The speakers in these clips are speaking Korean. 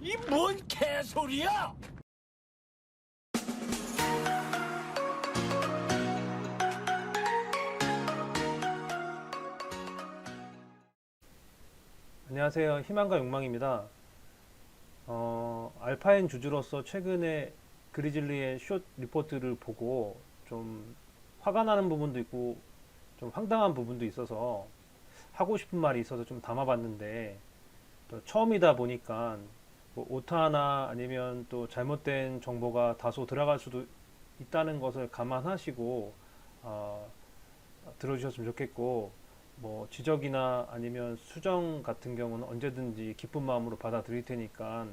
이 뭔 개소리야! 안녕하세요. 희망과 욕망입니다. 알파인 주주로서 최근에 그리즐리의 숏 리포트를 보고 좀 화가 나는 부분도 있고 좀 황당한 부분도 있어서 하고 싶은 말이 있어서 좀 담아봤는데, 또 처음이다 보니까 뭐 오타나 아니면 또 잘못된 정보가 다소 들어갈 수도 있다는 것을 감안하시고 들어주셨으면 좋겠고, 뭐 지적이나 아니면 수정 같은 경우는 언제든지 기쁜 마음으로 받아들일 테니까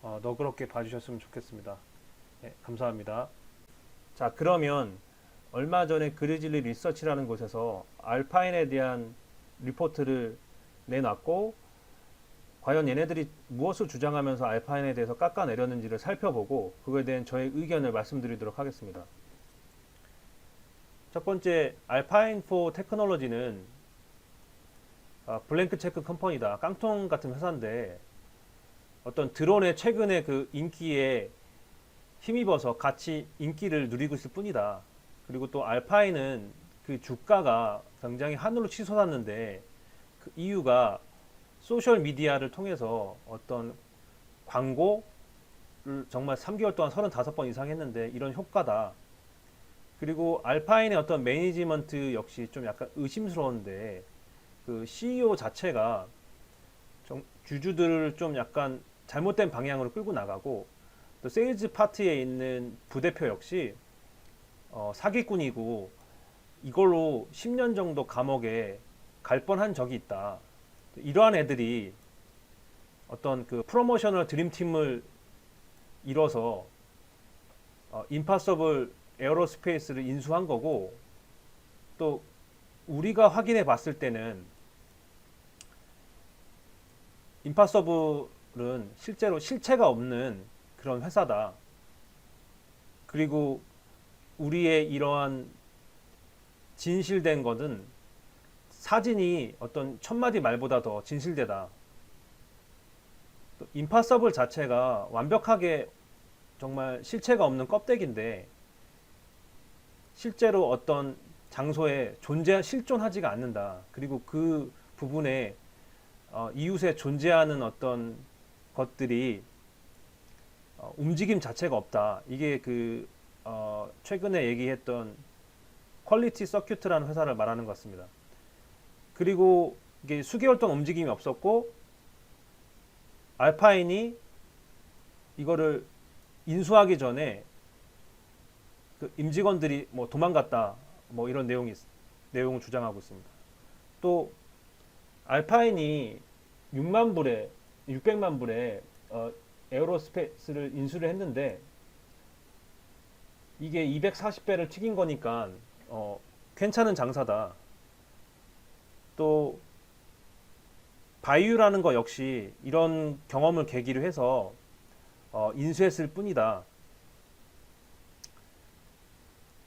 너그럽게 봐주셨으면 좋겠습니다. 네, 감사합니다. 자, 그러면 얼마 전에 그리즐리 리서치라는 곳에서 알파인에 대한 리포트를 내놨고, 과연 얘네들이 무엇을 주장하면서 알파인에 대해서 깎아내렸는지를 살펴보고 그거에 대한 저의 의견을 말씀드리도록 하겠습니다. 첫 번째, 알파인 포 테크놀로지는 블랭크 체크 컴퍼니다. 깡통 같은 회사인데 어떤 드론의 최근에 그 인기에 힘입어서 같이 인기를 누리고 있을 뿐이다. 그리고 또 알파인은 그 주가가 굉장히 하늘로 치솟았는데 그 이유가 소셜 미디어를 통해서 어떤 광고를 정말 3개월 동안 35번 이상 했는데 이런 효과다. 그리고 알파인의 어떤 매니지먼트 역시 좀 약간 의심스러운데, 그 CEO 자체가 주주들을 좀 약간 잘못된 방향으로 끌고 나가고, 또 세일즈 파트에 있는 부대표 역시 사기꾼이고 이걸로 10년 정도 감옥에 갈 뻔한 적이 있다. 이러한 애들이 어떤 그 프로모셔널 드림팀을 이뤄서 임파서블 에어로스페이스를 인수한 거고, 또 우리가 확인해 봤을 때는 임파서블은 실제로 실체가 없는 그런 회사다. 그리고 우리의 이러한 진실된 것은 사진이 어떤 천마디 말보다 더 진실되다. 또 임파서블 자체가 완벽하게 정말 실체가 없는 껍데기인데 실제로 어떤 장소에 실존하지가 않는다. 그리고 그 부분에 이웃에 존재하는 어떤 것들이 움직임 자체가 없다. 이게 그 최근에 얘기했던 퀄리티 서큐트라는 회사를 말하는 것 같습니다. 그리고 이게 수개월 동안 움직임이 없었고 알파인이 이거를 인수하기 전에 그 임직원들이 뭐 도망갔다, 뭐 이런 내용을 주장하고 있습니다. 또 알파인이 600만 불에 에어로스페이스를 인수를 했는데 이게 240배를 튀긴 거니까 괜찮은 장사다. 또 바이유라는 거 역시 이런 경험을 계기로 해서 인수했을 뿐이다.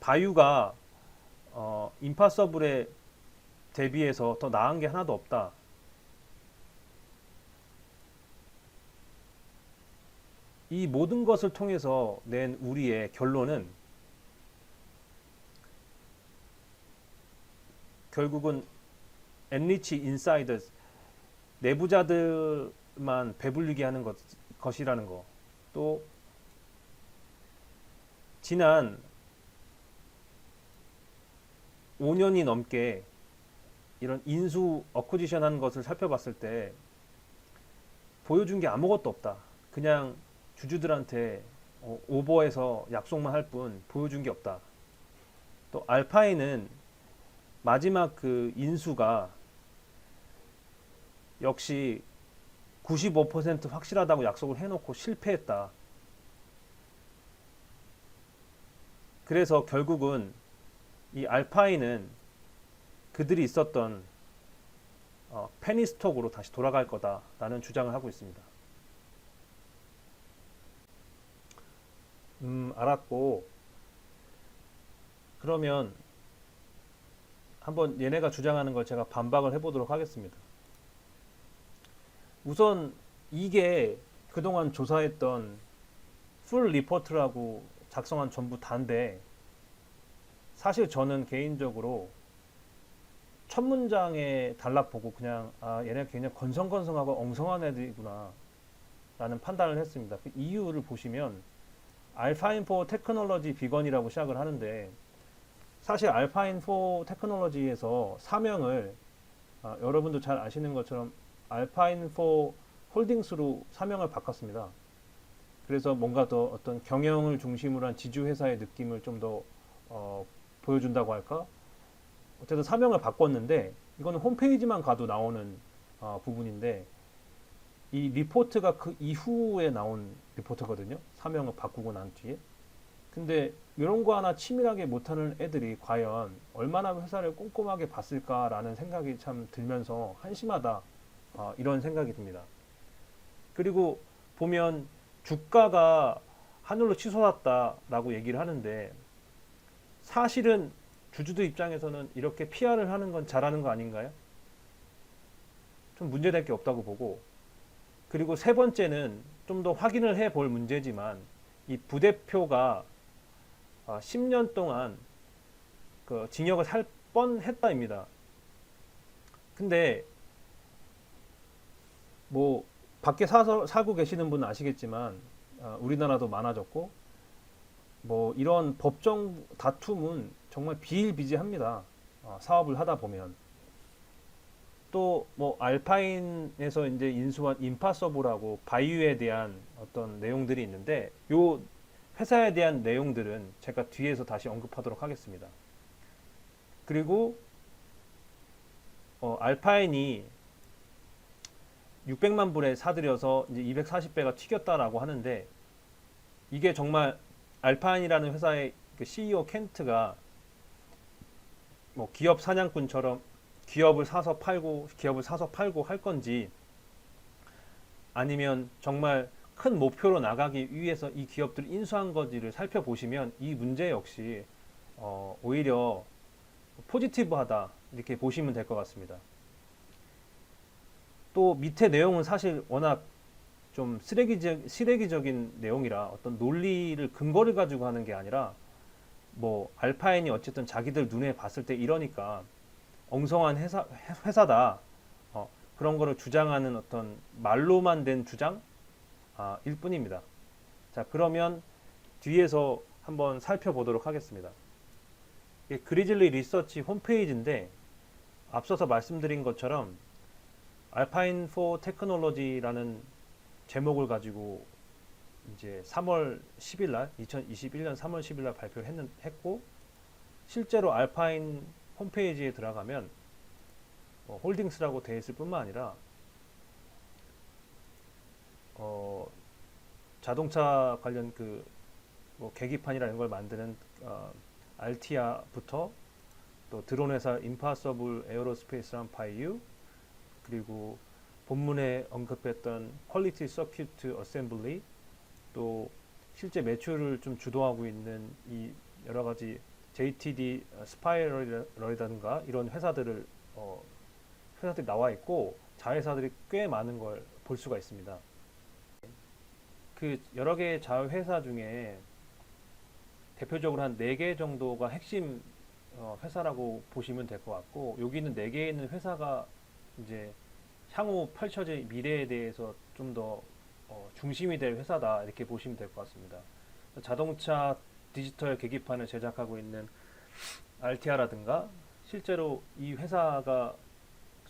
바이유가 임파서블에 대비해서 더 나은 게 하나도 없다. 이 모든 것을 통해서 낸 우리의 결론은 결국은 엔리치 인사이더스, 내부자들만 배불리게 하는 것이라는 거. 또 지난 5년이 넘게 이런 인수 어쿠지션 하는 것을 살펴봤을 때 보여준 게 아무것도 없다. 그냥 주주들한테 오버해서 약속만 할 뿐 보여준 게 없다. 또 알파인은 마지막 그 인수가 역시 95% 확실하다고 약속을 해놓고 실패했다. 그래서 결국은 이 알파인은 그들이 있었던 페니스톡으로 다시 돌아갈 거다라는 주장을 하고 있습니다. 알았고, 그러면 한번 얘네가 주장하는 걸 제가 반박을 해보도록 하겠습니다. 우선 이게 그동안 조사했던 풀 리포트라고 작성한 전부 다인데 사실 저는 개인적으로 첫 문장에 단락 보고 그냥 얘네 굉장히 건성건성하고 엉성한 애들이구나 라는 판단을 했습니다. 그 이유를 보시면 알파인4 테크놀로지 비건이라고 시작을 하는데 사실 알파인4 테크놀로지에서 사명을 여러분도 잘 아시는 것처럼 알파인4 홀딩스로 사명을 바꿨습니다. 그래서 뭔가 더 어떤 경영을 중심으로 한 지주회사의 느낌을 좀 더 보여준다고 할까? 어쨌든 사명을 바꿨는데 이거는 홈페이지만 가도 나오는 부분인데 이 리포트가 그 이후에 나온 리포트거든요. 사명을 바꾸고 난 뒤에. 근데 이런 거 하나 치밀하게 못하는 애들이 과연 얼마나 회사를 꼼꼼하게 봤을까라는 생각이 참 들면서 한심하다. 이런 생각이 듭니다. 그리고 보면 주가가 하늘로 치솟았다라고 얘기를 하는데 사실은 주주들 입장에서는 이렇게 PR을 하는 건 잘하는 거 아닌가요? 좀 문제될 게 없다고 보고 그리고 세 번째는 좀 더 확인을 해볼 문제지만 이 부대표가 10년 동안 그 징역을 살 뻔했다입니다. 근데 뭐 밖에 살고 계시는 분은 아시겠지만 우리나라도 많아졌고 뭐 이런 법정 다툼은 정말 비일비재합니다. 사업을 하다 보면 또 뭐 알파인에서 이제 인수한 임파서블하고 바이유에 대한 어떤 내용들이 있는데 요 회사에 대한 내용들은 제가 뒤에서 다시 언급하도록 하겠습니다. 그리고 알파인이 600만 불에 사들여서 이제 240배가 튀겼다라고 하는데 이게 정말 알파인이라는 회사의 그 CEO 켄트가 뭐 기업 사냥꾼처럼 기업을 사서 팔고 할 건지 아니면 정말 큰 목표로 나가기 위해서 이 기업들을 인수한 건지를 살펴보시면 이 문제 역시 오히려 포지티브하다 이렇게 보시면 될 것 같습니다. 또 밑에 내용은 사실 워낙 좀 쓰레기적인 내용이라 어떤 논리를 근거를 가지고 하는 게 아니라 뭐 알파인이 어쨌든 자기들 눈에 봤을 때 이러니까 엉성한 회사다 그런 거를 주장하는 어떤 말로만 된 주장 일 뿐입니다. 자 그러면 뒤에서 한번 살펴보도록 하겠습니다. 이게 그리즐리 리서치 홈페이지인데 앞서서 말씀드린 것처럼 알파인4 테크놀로지라는 제목을 가지고 이제 3월 10일 날 2021년 3월 10일 날 발표를 했고 실제로 알파인 홈페이지에 들어가면 홀딩스라고 되어 있을 뿐만 아니라 자동차 관련 그 뭐 계기판이라는 걸 만드는 알티아부터 또 드론 회사 임파서블 에어로스페이스랑 바이유 그리고 본문에 언급했던 퀄리티 서큐트 어셈블리 또 실제 매출을 좀 주도하고 있는 이 여러 가지 JTD 스파이럴이라든가 이런 회사들이 나와 있고 자회사들이 꽤 많은 걸 볼 수가 있습니다. 그 여러 개의 자회사 중에 대표적으로 한 4개 정도가 핵심 회사라고 보시면 될 것 같고 여기는 4개에 있는 회사가 이제 향후 펼쳐질 미래에 대해서 좀 더 중심이 될 회사다 이렇게 보시면 될 것 같습니다. 자동차 디지털 계기판을 제작하고 있는 알티아라든가 실제로 이 회사가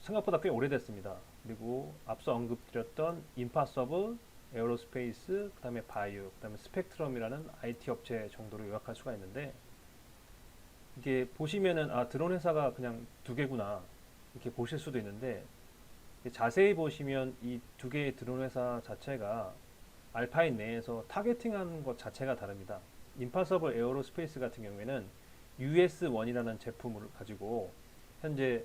생각보다 꽤 오래됐습니다. 그리고 앞서 언급드렸던 임파서블, 에어로스페이스, 그 다음에 바이오, 그 다음에 스펙트럼이라는 IT 업체 정도로 요약할 수가 있는데 이게 보시면은 드론 회사가 그냥 2개구나 이렇게 보실 수도 있는데 자세히 보시면 이 2개의 드론 회사 자체가 알파인 내에서 타겟팅하는 것 자체가 다릅니다. 임파서블 에어로스페이스 같은 경우에는 US1이라는 제품을 가지고 현재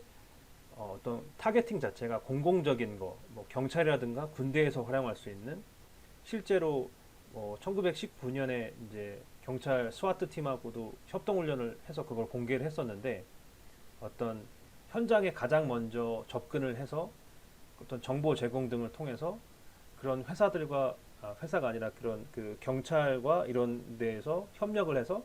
어떤 타겟팅 자체가 공공적인 거, 뭐 경찰이라든가 군대에서 활용할 수 있는 실제로 1919년에 이제 경찰 스와트 팀하고도 협동 훈련을 해서 그걸 공개를 했었는데 어떤 현장에 가장 먼저 접근을 해서 어떤 정보 제공 등을 통해서 그런 회사들과 회사가 아니라 그런 그 경찰과 이런 데에서 협력을 해서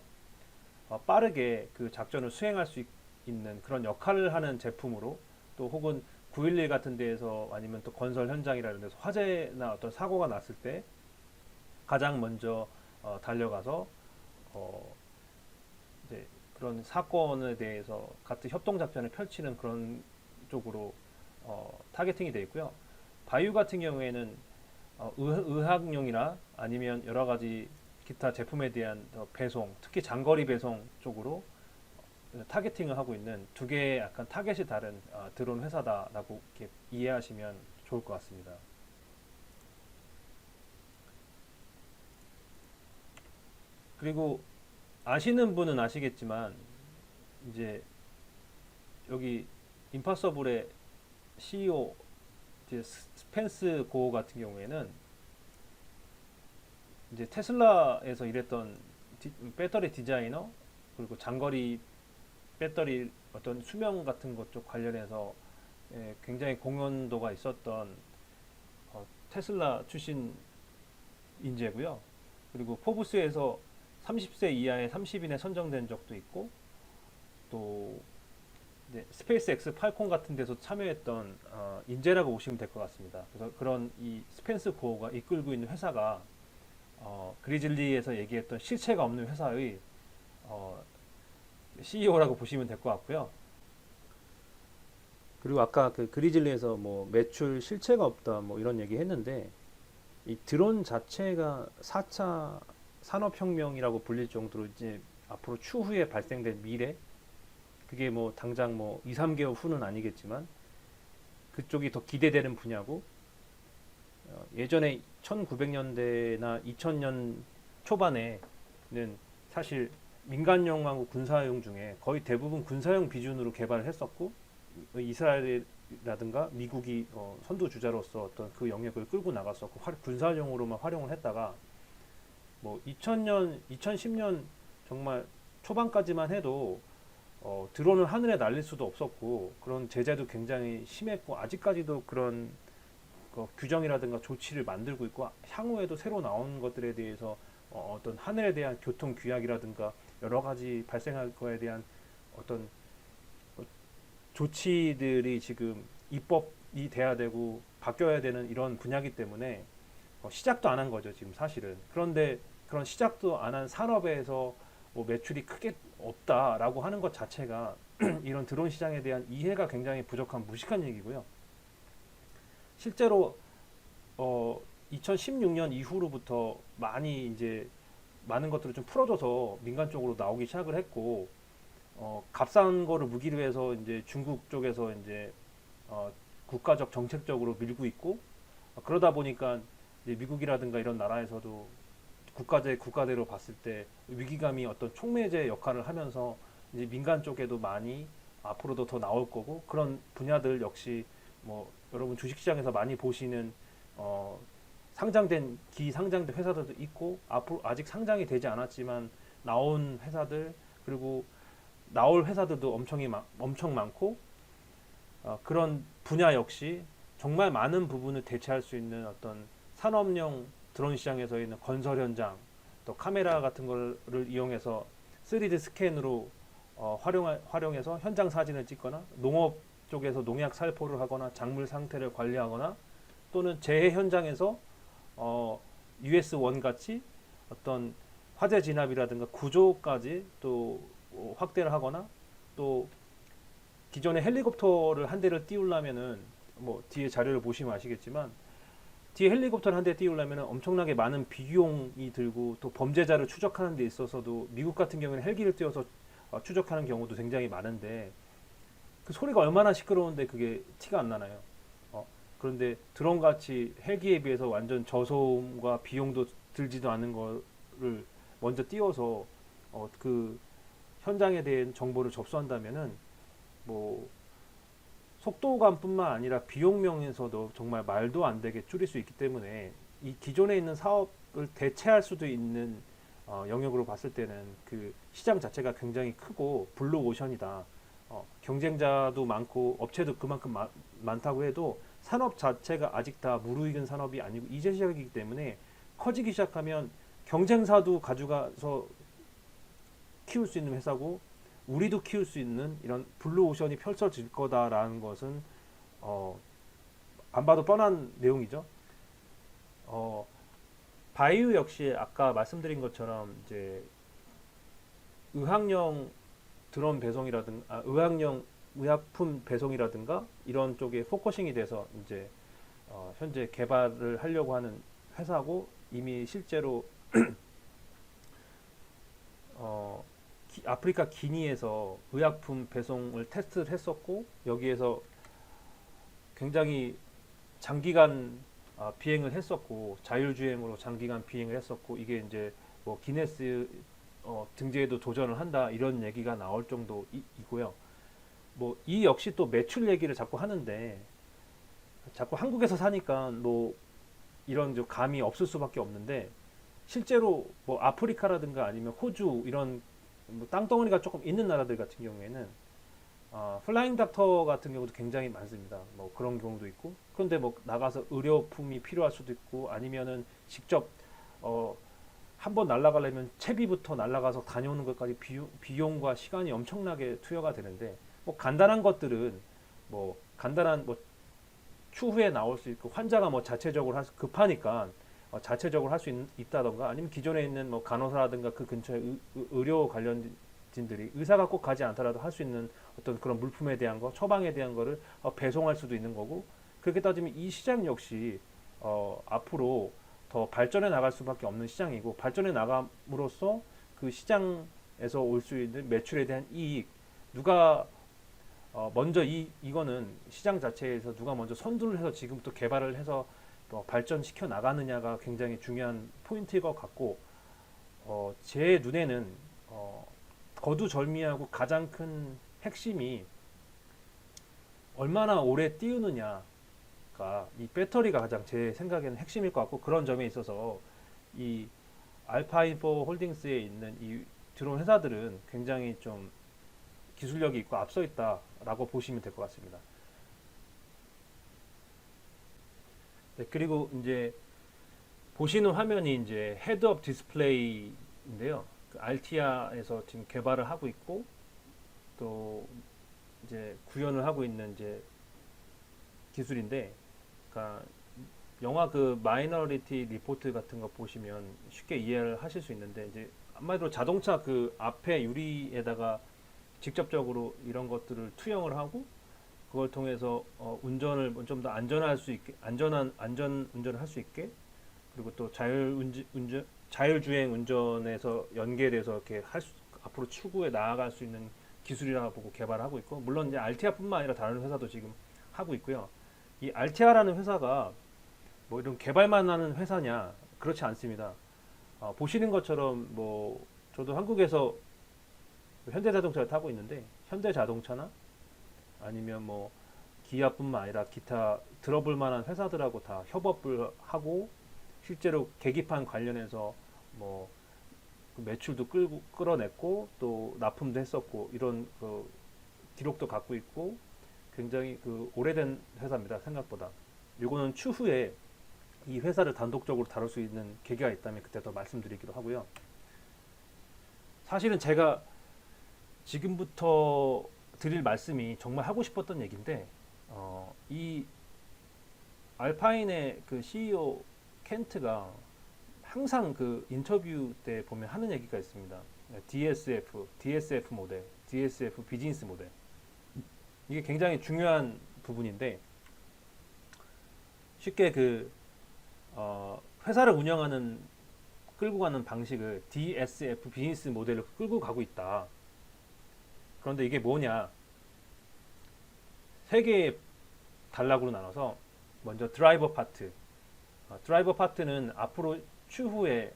빠르게 그 작전을 수행할 수 있는 그런 역할을 하는 제품으로, 또 혹은 911 같은 데에서 아니면 또 건설 현장이라는 데서 화재나 어떤 사고가 났을 때 가장 먼저 달려가서 어, 이제 그런 사건에 대해서 같은 협동 작전을 펼치는 그런 쪽으로 타겟팅이 되어 있고요. 바이오 같은 경우에는 의학용이나 아니면 여러 가지 기타 제품에 대한 배송, 특히 장거리 배송 쪽으로 타겟팅을 하고 있는 두 개의 약간 타겟이 다른 드론 회사다라고 이렇게 이해하시면 좋을 것 같습니다. 그리고 아시는 분은 아시겠지만 이제 여기 임파서블의 CEO 이제 스펜스 고 같은 경우에는 이제 테슬라에서 일했던 배터리 디자이너, 그리고 장거리 배터리 어떤 수명 같은 것 쪽 관련해서 굉장히 공헌도가 있었던 테슬라 출신 인재고요. 그리고 포브스에서 30세 이하의 30인에 선정된 적도 있고, 또 스페이스 X 팔콘 같은 데서 참여했던 인재라고 보시면 될 것 같습니다. 그래서 그런 이 스펜스 고어가 이끌고 있는 회사가 그리즐리에서 얘기했던 실체가 없는 회사의 CEO라고 보시면 될 것 같고요. 그리고 아까 그 그리즐리에서 뭐 매출 실체가 없다 뭐 이런 얘기 했는데, 이 드론 자체가 4차 산업혁명이라고 불릴 정도로 이제 앞으로 추후에 발생될 미래, 그게 뭐 당장 뭐 2, 3개월 후는 아니겠지만 그쪽이 더 기대되는 분야고, 예전에 1900년대나 2000년 초반에는 사실 민간용하고 군사용 중에 거의 대부분 군사용 비준으로 개발을 했었고, 이스라엘이라든가 미국이 선두주자로서 어떤 그 영역을 끌고 나갔었고 군사용으로만 활용을 했다가 뭐 2000년, 2010년 정말 초반까지만 해도 드론을 하늘에 날릴 수도 없었고 그런 제재도 굉장히 심했고, 아직까지도 그런 규정이라든가 조치를 만들고 있고, 향후에도 새로 나온 것들에 대해서 어떤 하늘에 대한 교통 규약이라든가 여러 가지 발생할 거에 대한 어떤 조치들이 지금 입법이 돼야 되고 바뀌어야 되는 이런 분야이기 때문에 시작도 안 한 거죠, 지금 사실은. 그런데 그런 시작도 안 한 산업에서 뭐 매출이 크게 없다라고 하는 것 자체가 이런 드론 시장에 대한 이해가 굉장히 부족한 무식한 얘기고요. 실제로 2016년 이후로부터 많이 이제 많은 것들을 좀 풀어줘서 민간 쪽으로 나오기 시작을 했고, 값싼 거를 무기로 해서 이제 중국 쪽에서 이제 국가적 정책적으로 밀고 있고, 그러다 보니까 이제 미국이라든가 이런 나라에서도 국가대로 봤을 때 위기감이 어떤 촉매제 역할을 하면서 이제 민간 쪽에도 많이 앞으로도 더 나올 거고, 그런 분야들 역시 뭐 여러분 주식시장에서 많이 보시는 상장된 기상장된 회사들도 있고, 앞으로 아직 상장이 되지 않았지만 나온 회사들, 그리고 나올 회사들도 엄청 많고, 그런 분야 역시 정말 많은 부분을 대체할 수 있는 어떤 산업용 드론 시장에서 있는 건설 현장, 또 카메라 같은 거를 이용해서 3D 스캔으로 활용해서 현장 사진을 찍거나, 농업 쪽에서 농약 살포를 하거나 작물 상태를 관리하거나, 또는 재해 현장에서 US1 같이 어떤 화재 진압이라든가 구조까지 또 확대를 하거나, 또 기존의 헬리콥터를 한 대를 띄우려면은 뭐 뒤에 자료를 보시면 아시겠지만, 뒤에 헬리콥터를 한 대 띄우려면 엄청나게 많은 비용이 들고, 또 범죄자를 추적하는 데 있어서도 미국 같은 경우는 헬기를 띄워서 추적하는 경우도 굉장히 많은데, 그 소리가 얼마나 시끄러운데 그게 티가 안 나나요? 그런데 드론같이 헬기에 비해서 완전 저소음과 비용도 들지도 않은 거를 먼저 띄워서 그 현장에 대한 정보를 접수한다면은 뭐 속도감뿐만 아니라 비용면에서도 정말 말도 안 되게 줄일 수 있기 때문에, 이 기존에 있는 사업을 대체할 수도 있는 영역으로 봤을 때는 그 시장 자체가 굉장히 크고 블루오션이다. 경쟁자도 많고 업체도 그만큼 많다고 해도 산업 자체가 아직 다 무르익은 산업이 아니고 이제 시작이기 때문에 커지기 시작하면 경쟁사도 가져가서 키울 수 있는 회사고 우리도 키울 수 있는 이런 블루오션이 펼쳐질 거다라는 것은 안 봐도 뻔한 내용이죠. 바이오 역시 아까 말씀드린 것처럼 이제 의학용 드론 배송이라든가 의학용 의약품 배송이라든가 이런 쪽에 포커싱이 돼서 이제 현재 개발을 하려고 하는 회사고 이미 실제로 아프리카 기니에서 의약품 배송을 테스트를 했었고 여기에서 굉장히 장기간 비행을 했었고 자율주행으로 장기간 비행을 했었고 이게 이제 뭐 기네스 등재에도 도전을 한다 이런 얘기가 나올 정도이고요. 뭐 이 역시 또 매출 얘기를 자꾸 하는데 자꾸 한국에서 사니까 뭐 이런 좀 감이 없을 수밖에 없는데 실제로 뭐 아프리카라든가 아니면 호주 이런 뭐 땅덩어리가 조금 있는 나라들 같은 경우에는 플라잉 닥터 같은 경우도 굉장히 많습니다. 뭐 그런 경우도 있고 그런데 뭐 나가서 의료품이 필요할 수도 있고 아니면은 직접 한번 날아가려면 채비부터 날아가서 다녀오는 것까지 비용과 시간이 엄청나게 투여가 되는데 뭐 간단한 것들은 뭐 간단한 뭐 추후에 나올 수 있고 환자가 뭐 자체적으로 급하니까 자체적으로 할 수 있다던가 아니면 기존에 있는 뭐 간호사라든가 그 근처에 의료 관련진들이 의사가 꼭 가지 않더라도 할 수 있는 어떤 그런 물품에 대한 거 처방에 대한 거를 배송할 수도 있는 거고 그렇게 따지면 이 시장 역시 앞으로 더 발전해 나갈 수밖에 없는 시장이고 발전해 나감으로써 그 시장에서 올 수 있는 매출에 대한 이익 누가 먼저 이거는 시장 자체에서 누가 먼저 선두를 해서 지금부터 개발을 해서 발전시켜 나가느냐가 굉장히 중요한 포인트일 것 같고 제 눈에는 거두절미하고 가장 큰 핵심이 얼마나 오래 띄우느냐가 이 배터리가 가장 제 생각에는 핵심일 것 같고 그런 점에 있어서 이 알파인포 홀딩스에 있는 이 드론 회사들은 굉장히 좀 기술력이 있고 앞서 있다라고 보시면 될 것 같습니다. 네, 그리고 이제 보시는 화면이 이제 헤드업 디스플레이인데요. 그 알티아에서 지금 개발을 하고 있고 또 이제 구현을 하고 있는 이제 기술인데, 그러니까 영화 그 마이너리티 리포트 같은 거 보시면 쉽게 이해를 하실 수 있는데 이제 아마도 자동차 그 앞에 유리에다가 직접적으로 이런 것들을 투영을 하고 그걸 통해서 운전을 좀 더 안전할 수 있게 안전 운전을 할 수 있게 그리고 또 자율주행 운전에서 연계돼서 이렇게 앞으로 추구해 나아갈 수 있는 기술이라고 보고 개발하고 있고 물론 이제 알티아뿐만 아니라 다른 회사도 지금 하고 있고요. 이 알티아라는 회사가 뭐 이런 개발만 하는 회사냐 그렇지 않습니다. 보시는 것처럼 뭐 저도 한국에서 현대자동차를 타고 있는데 현대자동차나 아니면 뭐 기아뿐만 아니라 기타 들어볼 만한 회사들하고 다 협업을 하고 실제로 계기판 관련해서 뭐 매출도 끌어냈고 또 납품도 했었고 이런 그 기록도 갖고 있고 굉장히 그 오래된 회사입니다. 생각보다. 이거는 추후에 이 회사를 단독적으로 다룰 수 있는 계기가 있다면 그때 더 말씀드리기로 하고요. 사실은 제가 지금부터 드릴 말씀이 정말 하고 싶었던 얘기인데 이 알파인의 그 CEO 켄트가 항상 그 인터뷰 때 보면 하는 얘기가 있습니다. DSF 모델, DSF 비즈니스 모델. 이게 굉장히 중요한 부분인데 쉽게 그 회사를 운영하는 끌고 가는 방식을 DSF 비즈니스 모델로 끌고 가고 있다. 그런데 이게 뭐냐? 세 개의 단락으로 나눠서 먼저 드라이버 파트. 드라이버 파트는 앞으로 추후에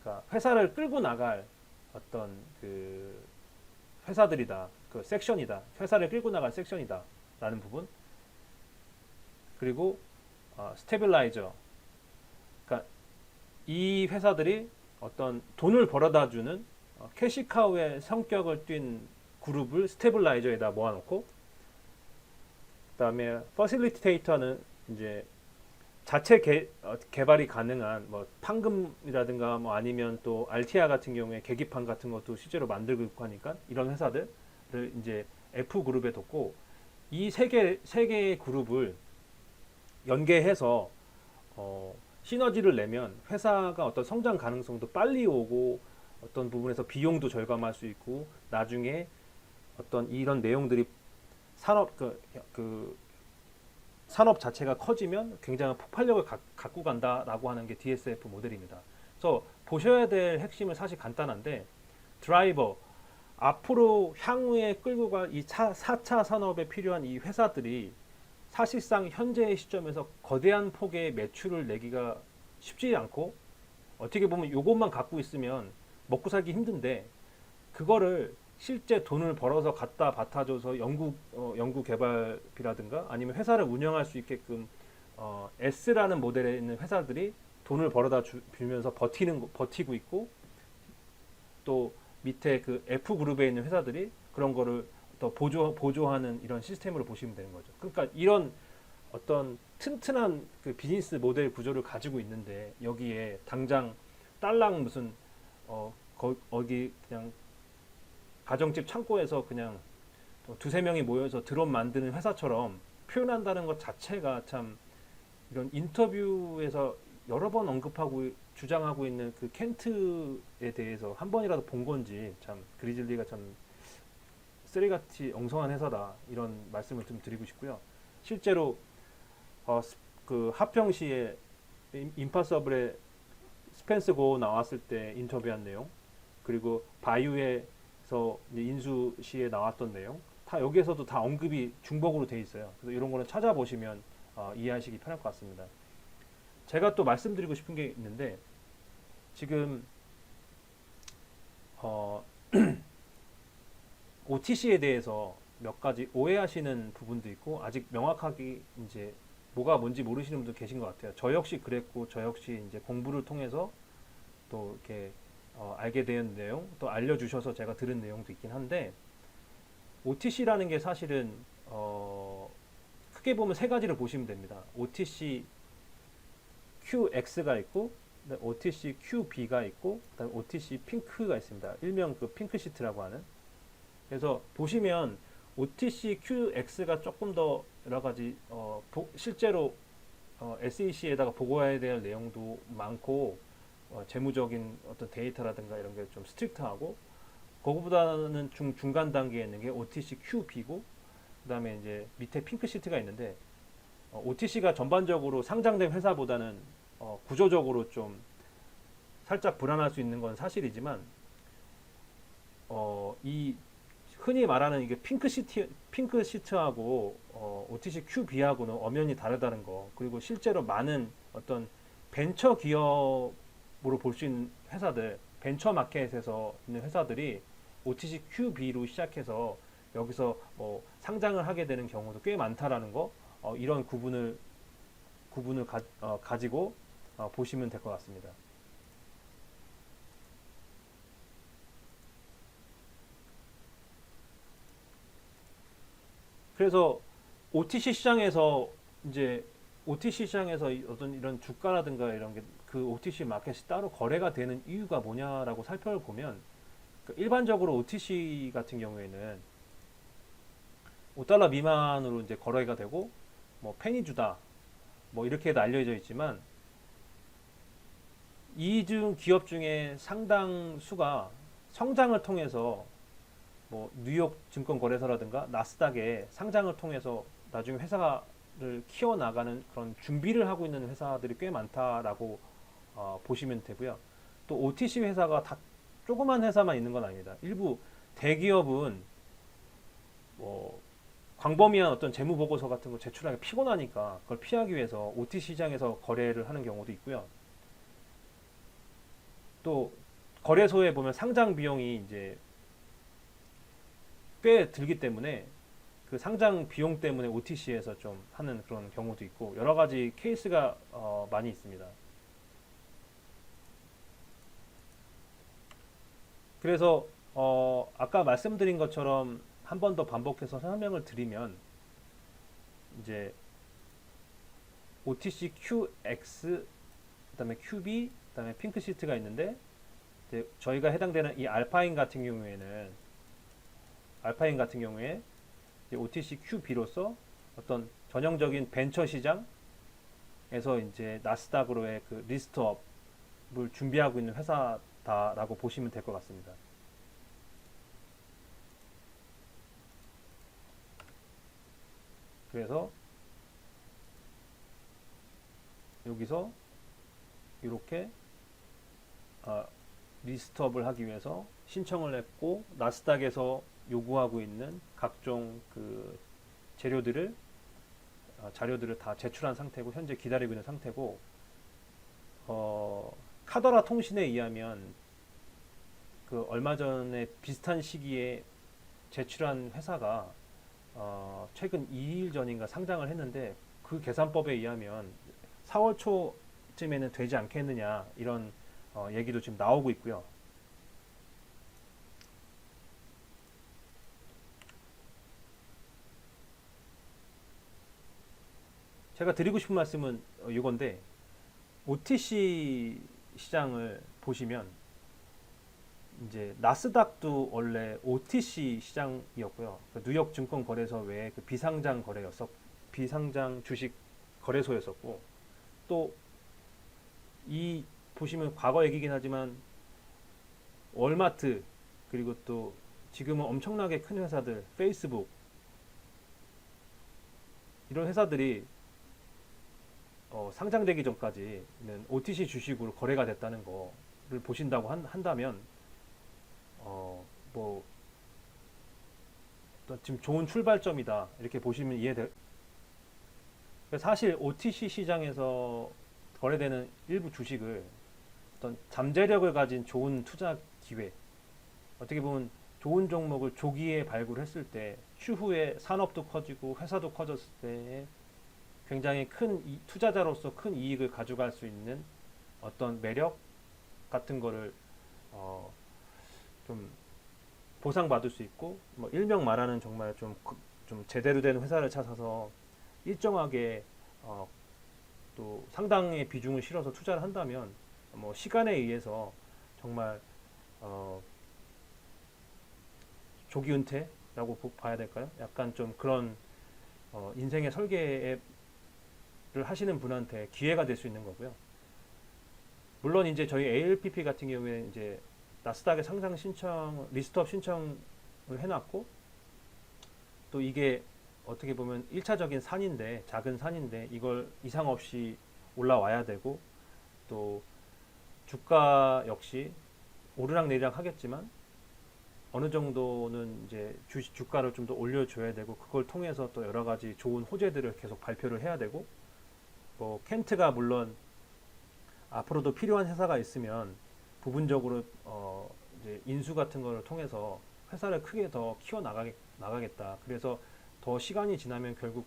그러니까 회사를 끌고 나갈 어떤 그 회사들이다. 그 섹션이다. 회사를 끌고 나갈 섹션이다. 라는 부분. 그리고 스테빌라이저. 그러니까 이 회사들이 어떤 돈을 벌어다 주는 캐시카우의 성격을 띈 그룹을 스테빌라이저에다 모아놓고 그다음에 퍼실리테이터는 이제 개발이 가능한 뭐 판금이라든가 뭐 아니면 또 알티아 같은 경우에 계기판 같은 것도 실제로 만들고 있고 하니까 이런 회사들을 이제 F 그룹에 뒀고 이 세 개의 그룹을 연계해서 시너지를 내면 회사가 어떤 성장 가능성도 빨리 오고 어떤 부분에서 비용도 절감할 수 있고 나중에 어떤 이런 내용들이 산업 그 산업 자체가 커지면 굉장한 폭발력을 갖고 간다라고 하는 게 DSF 모델입니다. 그래서 보셔야 될 핵심은 사실 간단한데 드라이버 앞으로 향후에 끌고 갈 이 4차 산업에 필요한 이 회사들이 사실상 현재의 시점에서 거대한 폭의 매출을 내기가 쉽지 않고 어떻게 보면 이것만 갖고 있으면 먹고 살기 힘든데 그거를 실제 돈을 벌어서 갖다 받아줘서 연구 개발비라든가 아니면 회사를 운영할 수 있게끔 S라는 모델에 있는 회사들이 돈을 벌어다 주면서 버티고 있고 또 밑에 그 F 그룹에 있는 회사들이 그런 거를 더 보조하는 이런 시스템으로 보시면 되는 거죠. 그러니까 이런 어떤 튼튼한 그 비즈니스 모델 구조를 가지고 있는데 여기에 당장 딸랑 무슨 어디 그냥 가정집 창고에서 그냥 두세 명이 모여서 드론 만드는 회사처럼 표현한다는 것 자체가 참 이런 인터뷰에서 여러 번 언급하고 주장하고 있는 그 켄트에 대해서 한 번이라도 본 건지 참 그리즐리가 참 쓰레기같이 엉성한 회사다 이런 말씀을 좀 드리고 싶고요. 실제로 그 하평시에 임파서블에 스펜스 고 나왔을 때 인터뷰한 내용 그리고 바이유에서 인수시에 나왔던 내용 다 여기에서도 다 언급이 중복으로 돼 있어요. 그래서 이런 거는 찾아보시면 이해하시기 편할 것 같습니다. 제가 또 말씀드리고 싶은 게 있는데 지금 OTC에 대해서 몇 가지 오해하시는 부분도 있고 아직 명확하게 이제 뭐가 뭔지 모르시는 분도 계신 것 같아요. 저 역시 그랬고 저 역시 이제 공부를 통해서 또 이렇게 알게 된 내용 또 알려주셔서 제가 들은 내용도 있긴 한데 OTC라는 게 사실은 크게 보면 세 가지를 보시면 됩니다. OTC QX가 있고 OTC QB가 있고 그다음에 OTC 핑크가 있습니다. 일명 그 핑크 시트라고 하는. 그래서 보시면 OTC QX가 조금 더 여러 가지 실제로 SEC에다가 보고해야 될 내용도 많고 재무적인 어떤 데이터라든가 이런 게 좀 스트릭트하고 그거보다는 중간 단계에 있는 게 OTC QB고 그다음에 이제 밑에 핑크 시트가 있는데 OTC가 전반적으로 상장된 회사보다는 구조적으로 좀 살짝 불안할 수 있는 건 사실이지만 이 흔히 말하는 이게 핑크 시트하고 OTC QB하고는 엄연히 다르다는 거 그리고 실제로 많은 어떤 벤처 기업으로 볼 수 있는 회사들 벤처 마켓에서 있는 회사들이 OTC QB로 시작해서 여기서 뭐 상장을 하게 되는 경우도 꽤 많다라는 거 이런 구분을 가지고 보시면 될 것 같습니다. 그래서 OTC 시장에서 이제 OTC 시장에서 어떤 이런 주가라든가 이런 게 그 OTC 마켓이 따로 거래가 되는 이유가 뭐냐라고 살펴보면 일반적으로 OTC 같은 경우에는 $5 미만으로 이제 거래가 되고 뭐 penny 주다 뭐 이렇게도 알려져 있지만 이중 기업 중에 상당수가 성장을 통해서 뭐 뉴욕 증권거래소라든가 나스닥에 상장을 통해서 나중에 회사를 키워나가는 그런 준비를 하고 있는 회사들이 꽤 많다라고 보시면 되고요. 또 OTC 회사가 다 조그만 회사만 있는 건 아닙니다. 일부 대기업은 뭐 광범위한 어떤 재무 보고서 같은 거 제출하기 피곤하니까 그걸 피하기 위해서 OTC 시장에서 거래를 하는 경우도 있고요. 또 거래소에 보면 상장 비용이 이제 꽤 들기 때문에 그 상장 비용 때문에 OTC에서 좀 하는 그런 경우도 있고 여러 가지 케이스가 많이 있습니다. 그래서 아까 말씀드린 것처럼 한 번 더 반복해서 설명을 드리면 이제 OTC QX, 그다음에 QB, 그다음에 핑크시트가 있는데 이제 저희가 해당되는 이 알파인 같은 경우에 이제 OTC QB로서 어떤 전형적인 벤처 시장에서 이제 나스닥으로의 그 리스트업을 준비하고 있는 회사다라고 보시면 될 것 같습니다. 그래서 여기서 이렇게 리스트업을 하기 위해서 신청을 했고 나스닥에서 요구하고 있는 각종 그 자료들을 다 제출한 상태고 현재 기다리고 있는 상태고 카더라 통신에 의하면 그 얼마 전에 비슷한 시기에 제출한 회사가 최근 2일 전인가 상장을 했는데 그 계산법에 의하면 4월 초쯤에는 되지 않겠느냐 이런 얘기도 지금 나오고 있고요. 제가 드리고 싶은 말씀은 이건데 OTC 시장을 보시면 이제 나스닥도 원래 OTC 시장이었고요. 그 뉴욕 증권 거래소 외에 그 비상장 주식 거래소였었고 또 이 보시면 과거 얘기긴 하지만 월마트 그리고 또 지금은 엄청나게 큰 회사들 페이스북 이런 회사들이 상장되기 전까지는 OTC 주식으로 거래가 됐다는 거를 보신다고 한다면 뭐 지금 좋은 출발점이다 이렇게 보시면 이해될. 사실 OTC 시장에서 거래되는 일부 주식을 어떤 잠재력을 가진 좋은 투자 기회, 어떻게 보면 좋은 종목을 조기에 발굴했을 때 추후에 산업도 커지고 회사도 커졌을 때 굉장히 큰 투자자로서 큰 이익을 가져갈 수 있는 어떤 매력 같은 거를 좀 보상받을 수 있고 뭐 일명 말하는 정말 좀 제대로 된 회사를 찾아서 일정하게 또 상당의 비중을 실어서 투자를 한다면 뭐 시간에 의해서 정말 조기 은퇴라고 봐야 될까요? 약간 좀 그런 인생의 설계를 하시는 분한테 기회가 될 수 있는 거고요. 물론 이제 저희 ALPP 같은 경우에 이제 나스닥에 상장 신청, 리스트업 신청을 해놨고 또 이게 어떻게 보면 1차적인 산인데 작은 산인데 이걸 이상 없이 올라와야 되고 또 주가 역시 오르락내리락 하겠지만 어느 정도는 이제 주가를 좀 더 올려줘야 되고 그걸 통해서 또 여러 가지 좋은 호재들을 계속 발표를 해야 되고 뭐 켄트가 물론 앞으로도 필요한 회사가 있으면 부분적으로 이제 인수 같은 거를 통해서 회사를 크게 더 키워 나가겠다. 그래서 더 시간이 지나면 결국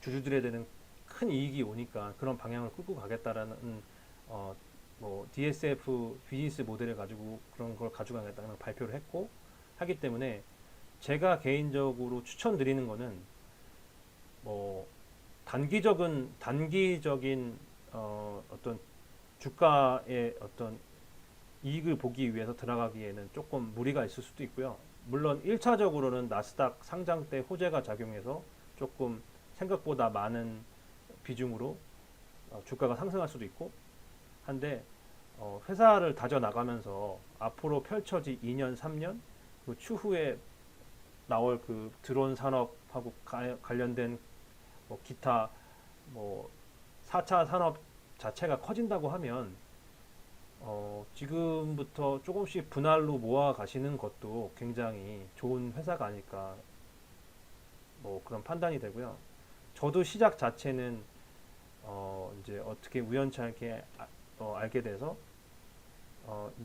주주들에 대한 큰 이익이 오니까 그런 방향을 끌고 가겠다라는 뭐 DSF 비즈니스 모델을 가지고 그런 걸 가져가겠다는 발표를 했고 하기 때문에 제가 개인적으로 추천드리는 거는 뭐 단기적인 어떤 주가의 어떤 이익을 보기 위해서 들어가기에는 조금 무리가 있을 수도 있고요. 물론 1차적으로는 나스닥 상장 때 호재가 작용해서 조금 생각보다 많은 비중으로 주가가 상승할 수도 있고 한데 회사를 다져나가면서 앞으로 펼쳐질 2년, 3년 그 추후에 나올 그 드론 산업하고 관련된 뭐 기타 뭐 4차 산업 자체가 커진다고 하면 지금부터 조금씩 분할로 모아 가시는 것도 굉장히 좋은 회사가 아닐까 뭐 그런 판단이 되고요. 저도 시작 자체는 이제 어떻게 우연찮게 알게 돼서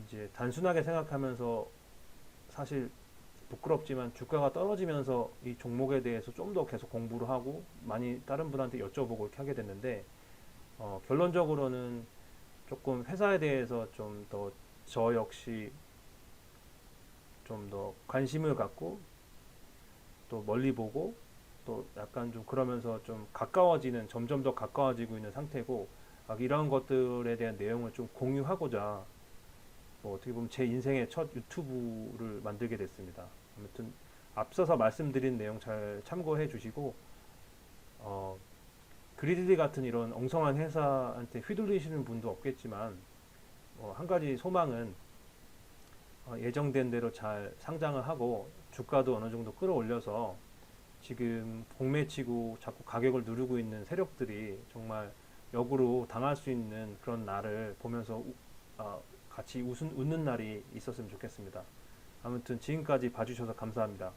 이제 단순하게 생각하면서 사실 부끄럽지만 주가가 떨어지면서 이 종목에 대해서 좀 더 계속 공부를 하고 많이 다른 분한테 여쭤보고 이렇게 하게 됐는데 결론적으로는 조금 회사에 대해서 좀 더 저 역시 좀 더 관심을 갖고 또 멀리 보고 또 약간 좀 그러면서 좀 가까워지는, 점점 더 가까워지고 있는 상태고, 이런 것들에 대한 내용을 좀 공유하고자 뭐 어떻게 보면 제 인생의 첫 유튜브를 만들게 됐습니다. 아무튼 앞서서 말씀드린 내용 잘 참고해 주시고, 그리즐리 같은 이런 엉성한 회사한테 휘둘리시는 분도 없겠지만, 한 가지 소망은 예정된 대로 잘 상장을 하고 주가도 어느 정도 끌어올려서 지금 복매치고 자꾸 가격을 누르고 있는 세력들이 정말 역으로 당할 수 있는 그런 날을 보면서 같이 웃는 날이 있었으면 좋겠습니다. 아무튼 지금까지 봐주셔서 감사합니다.